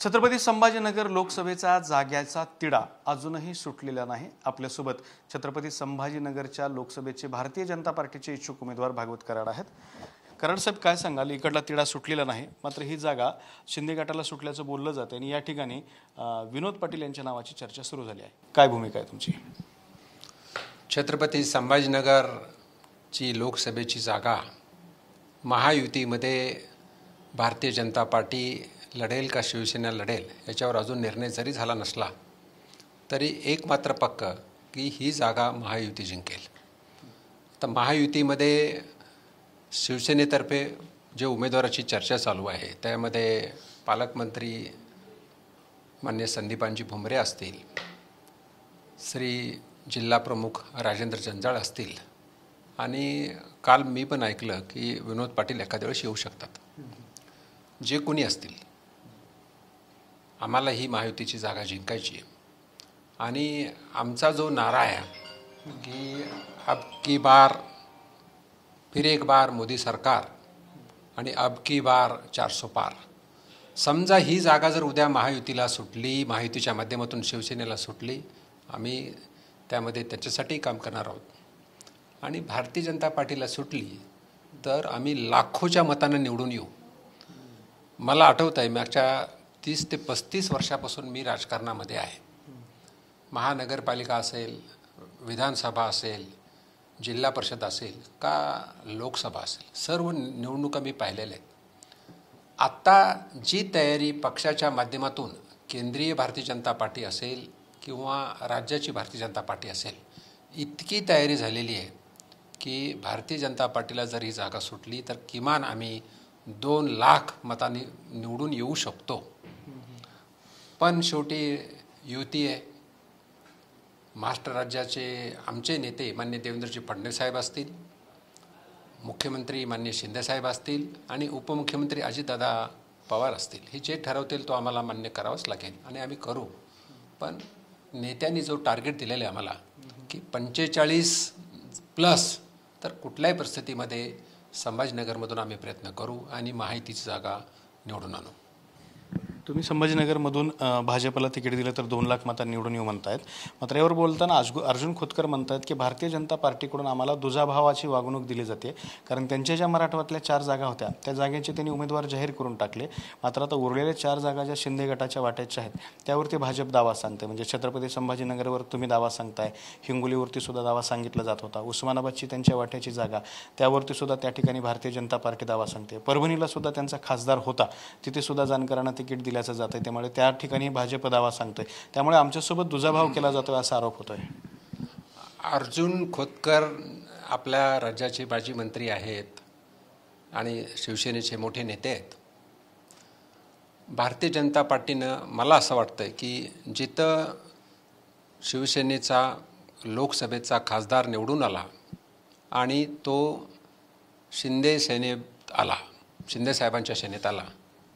छत्रपती संभाजीनगर लोकसभेचा जाग्याचा तिढा अजूनही सुटलेला नाही। आपल्यासोबत छत्रपती संभाजीनगरच्या लोकसभेचे भारतीय जनता पार्टीचे इच्छुक उमेदवार भागवत कराड आहेत। कराड साहेब, काय सांगाल? इकडला तिढा सुटलेला नाही, मात्र ही जागा शिंदे गटाला सुटल्याचं बोललं जातं आणि या ठिकाणी विनोद पाटील यांच्या नावाची चर्चा सुरू झाली आहे। काय भूमिका आहे तुमची? छत्रपती संभाजीनगरची लोकसभेची जागा महायुतीमध्ये भारतीय जनता पार्टी लढेल का शिवसेना लढेल याच्यावर अजून निर्णय जरी झाला नसला तरी एक मात्र पक्क की ही जागा महायुती जिंकेल। तर महायुतीमध्ये शिवसेनेतर्फे जे उमेदवाराची चर्चा चालू आहे त्यामध्ये पालकमंत्री माननीय संदीपानजी भुमरे असतील, श्री जिल्हा प्रमुख राजेंद्र जंजाळ असतील आणि काल मी पण ऐकलं की विनोद पाटील एखाद्या वेळेस येऊ शकतात। जे कोणी असतील, आम्हाला ही महायुतीची जागा जिंकायची आहे आणि आमचा जो नारा आहे की अब की बार फिर एक बार मोदी सरकार आणि अब की बार 400 पार। समजा ही जागा जर उद्या महायुतीला सुटली, महायुतीच्या माध्यमातून शिवसेनेला सुटली, आम्ही त्यामध्ये त्याच्यासाठी काम करणार आहोत आणि भारतीय जनता पार्टीला सुटली तर आम्ही लाखोच्या मतानं निवडून येऊ। मला आठवत आहे, मागच्या 30 ते 35 वर्षापासून मी राजकारणामध्ये आहे। महानगरपालिका असेल, विधानसभा असेल, जिल्हा परिषद असेल का लोकसभा असेल, सर्व निवडणुका मी पाहिलेल्या आहेत। आत्ता जी तयारी पक्षाच्या माध्यमातून केंद्रीय भारतीय जनता पार्टी असेल किंवा राज्याची भारतीय जनता पार्टी असेल, इतकी तयारी झालेली आहे की भारतीय जनता पार्टीला जर ही जागा सुटली तर किमान आम्ही 2 लाख मतांनी निवडून येऊ शकतो। पण शेवटी युती आहे। महाराष्ट्र राज्याचे आमचे नेते माननीय देवेंद्रजी फडणवीस साहेब असतील, मुख्यमंत्री माननीय शिंदे साहेब असतील आणि उपमुख्यमंत्री अजितदादा पवार असतील, हे जे ठरवतील तो आम्हाला मान्य करावंच लागेल आणि आम्ही करू। पण नेत्यांनी जो टार्गेट दिलेलं आहे आम्हाला की 45+ तर कुठल्याही परिस्थितीमध्ये संभाजीनगरमधून आम्ही प्रयत्न करू आणि महायुतीची जागा निवडून आणू। तुम्ही संभाजीनगरमधून भाजपला तिकीट दिलं तर 2 लाख मतांनी निवडून येऊ म्हणतायत, मात्र यावर बोलताना अर्जुन खोतकर म्हणतात की भारतीय जनता पार्टीकडून आम्हाला दुजाभावाची वागणूक दिली जाते, कारण त्यांच्या ज्या मराठवाड्यातल्या 4 जागा होत्या त्या जागेचे त्यांनी उमेदवार जाहीर करून टाकले। मात्र आता उरलेल्या 4 जागा ज्या शिंदे गटाच्या वाट्याच्या आहेत त्यावरती भाजप दावा सांगते। म्हणजे छत्रपती संभाजीनगरवर तुम्ही दावा सांगताय, हिंगोलीवरती सुद्धा दावा सांगितला जात होता, उस्मानाबादची त्यांच्या वाट्याची जागा त्यावरती सुद्धा त्या ठिकाणी भारतीय जनता पार्टी दावा सांगते, परभणीला सुद्धा त्यांचा खासदार होता, तिथे सुद्धा जानकरांना तिकीट दिल्याचं जातंय, त्यामुळे त्या ठिकाणी भाजप दावा सांगतोय, त्यामुळे आमच्यासोबत दुजाभाव केला जातोय असा आरोप होतोय। अर्जुन खोतकर आपल्या राज्याचे माजी मंत्री आहेत आणि शिवसेनेचे मोठे नेते आहेत। भारतीय जनता पार्टीनं, मला असं वाटतं की जिथं शिवसेनेचा लोकसभेचा खासदार निवडून आला आणि तो शिंदे सेनेत आला, शिंदे साहेबांच्या सेनेत आला,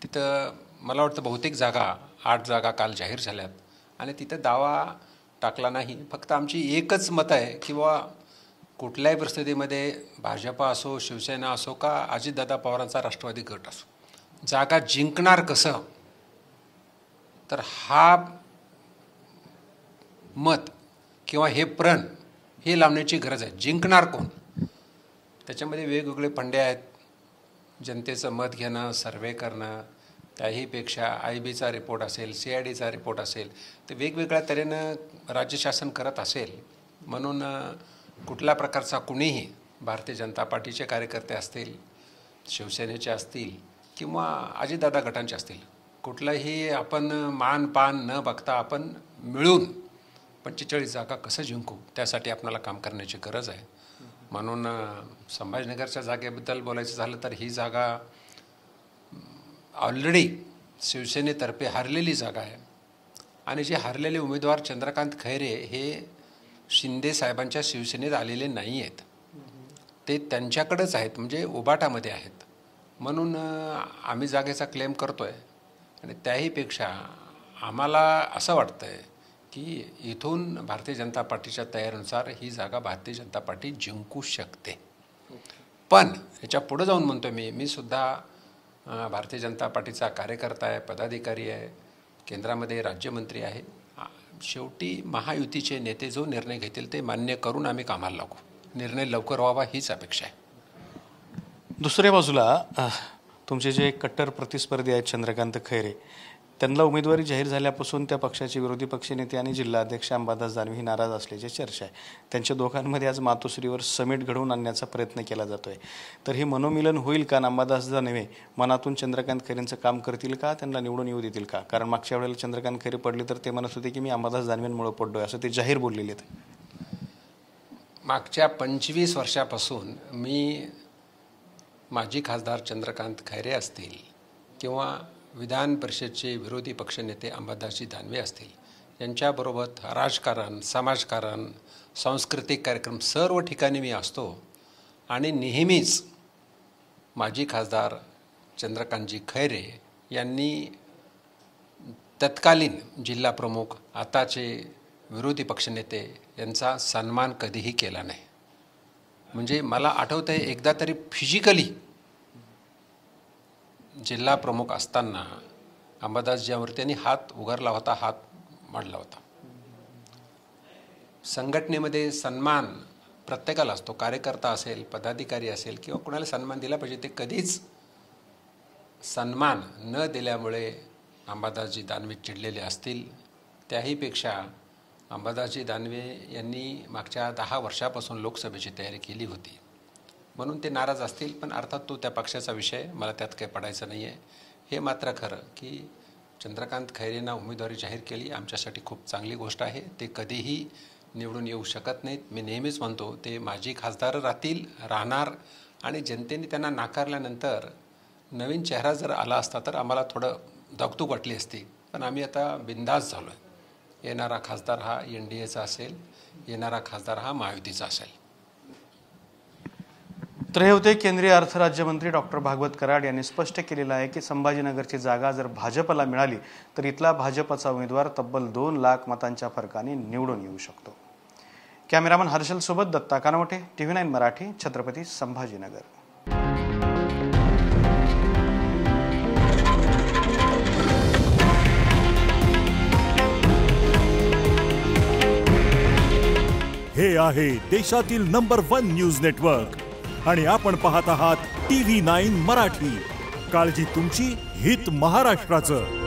तिथं मला वाटतं बहुतेक जागा 8 जागा काल जाहीर झाल्यात आणि तिथं दावा टाकला नाही। फक्त आमची एकच मत आहे किंवा कुठल्याही परिस्थितीमध्ये भाजपा असो, शिवसेना असो का अजितदादा पवारांचा राष्ट्रवादी गट असो, जागा जिंकणार कसं, तर हा मत किंवा हे प्रण हे लावण्याची गरज आहे। जिंकणार कोण, त्याच्यामध्ये वेगवेगळे फंडे आहेत, जनतेचं मत घेणं, सर्वे करणं, त्याहीपेक्षा IBचा रिपोर्ट असेल, CIDचा रिपोर्ट असेल, तर वेगवेगळ्या तऱ्हेनं राज्य शासन करत असेल। म्हणून कुठल्या प्रकारचा कुणीही भारतीय जनता पार्टीचे कार्यकर्ते असतील, शिवसेनेचे असतील किंवा अजितदादा गटांचे असतील, कुठलाही आपण मान पान न बघता आपण मिळून 45 जागा कसं जिंकू त्यासाठी आपल्याला काम करण्याची गरज आहे। म्हणून संभाजीनगरच्या जागेबद्दल बोलायचं झालं तर ही जागा ऑलरेडी शिवसेनेतर्फे हरलेली जागा आहे आणि जे हरलेले उमेदवार चंद्रकांत खैरे हे शिंदे साहेबांच्या शिवसेनेत आलेले नाही आहेत, ते त्यांच्याकडेच आहेत, म्हणजे उबाटामध्ये आहेत। म्हणून आम्ही जागेचा क्लेम करतो आहे आणि त्याहीपेक्षा आम्हाला असं वाटतं आहे की इथून भारतीय जनता पार्टीच्या तयारीनुसार ही जागा भारतीय जनता पार्टी जिंकू शकते। पण याच्या पुढे जाऊन म्हणतो मी सुद्धा भारतीय जनता पार्टीचा कार्यकर्ता आहे, पदाधिकारी आहे केंद्रामध्ये राज्यमंत्री आहे. शेवटी महायुतीचे नेते जो निर्णय घेतील ते मान्य करून आम्ही कामाला लागू. निर्णय लवकर व्हावा हीच अपेक्षा आहे. दुसऱ्या बाजूला तुमचे जे कट्टर प्रतिस्पर्धी आहेत चंद्रकांत खैरे, त्यांना उमेदवारी जाहीर झाल्यापासून त्या पक्षाचे विरोधी पक्षनेते आणि जिल्हाध्यक्ष अंबादास दानवे ही नाराज असल्याची चर्चा आहे. त्यांच्या दोघांमध्ये आज मातोश्रीवर समेट घडवून आणण्याचा प्रयत्न केला जातोय. तर हे मनोमिलन होईल का? अंबादास दानवे मनातून चंद्रकांत खैरेंचं काम करतील का? त्यांना निवडून येऊ देतील का? कारण मागच्या वेळेला चंद्रकांत खैरे पडले तर ते म्हणत होते की मी अंबादास दानवेंमुळे पडलोय, असं ते जाहीर बोललेले आहेत. मागच्या 25 वर्षापासून मी माजी खासदार चंद्रकांत खैरे असतील किंवा विधान परिषदेचे विरोधी पक्षनेते अंबादासजी दानवे असतील, यांच्याबरोबर राजकारण, समाजकारण, सांस्कृतिक कार्यक्रम सर्व ठिकाणी मी असतो आणि नेहमीच माजी खासदार चंद्रकांतजी खैरे यांनी तत्कालीन जिल्हाप्रमुख, आताचे विरोधी पक्षनेते यांचा सन्मान कधीही केला नाही. म्हणजे मला आठवतं आहे एकदा तरी फिजिकली जिल्हा प्रमुख असताना अंबादासजीवर त्यांनी हात उगारला होता, हात मांडला होता. संघटनेमध्ये सन्मान प्रत्येकाला असतो, कार्यकर्ता असेल, पदाधिकारी असेल किंवा कोणाला सन्मान दिला पाहिजे. ते कधीच सन्मान न दिल्यामुळे अंबादासजी दानवे चिडलेले असतील. त्याहीपेक्षा अंबादासजी दानवे यांनी मागच्या 10 वर्षापासून लोकसभेची तयारी केली होती म्हणून ते नाराज असतील. पण अर्थात तो त्या पक्षाचा विषय, मला त्यात काही पडायचं नाही आहे. हे मात्र खरं की चंद्रकांत खैरेंना उमेदवारी जाहीर केली आमच्यासाठी खूप चांगली गोष्ट आहे. ते कधीही निवडून येऊ शकत नाहीत. मी नेहमीच म्हणतो ते माजी खासदार राहणार आणि जनतेने त्यांना नाकारल्यानंतर नवीन चेहरा जर आला असता तर आम्हाला थोडं दगदग वाटली असती. पण आम्ही आता बिंदास झालो आहे. येणारा खासदार हा NDAचा असेल, येणारा खासदार हा महायुतीचा असेल. तर हे होते केंद्रीय अर्थ राज्यमंत्री डॉक्टर भागवत कराड यांनी स्पष्ट केलेलं आहे की संभाजीनगरची जागा जर भाजपला मिळाली तर इथला भाजपचा उमेदवार तब्बल 2 लाख मतांच्या फरकाने निवडून येऊ शकतो. कॅमेरामन हर्षल सोबत दत्ता कानवटे, TV9 मराठी, छत्रपती संभाजीनगर. हे आहे देशातील नंबर 1 न्यूज नेटवर्क आणि आपण पाहत आहात TV9 मराठी. काळजी तुमची, हित महाराष्ट्राचं.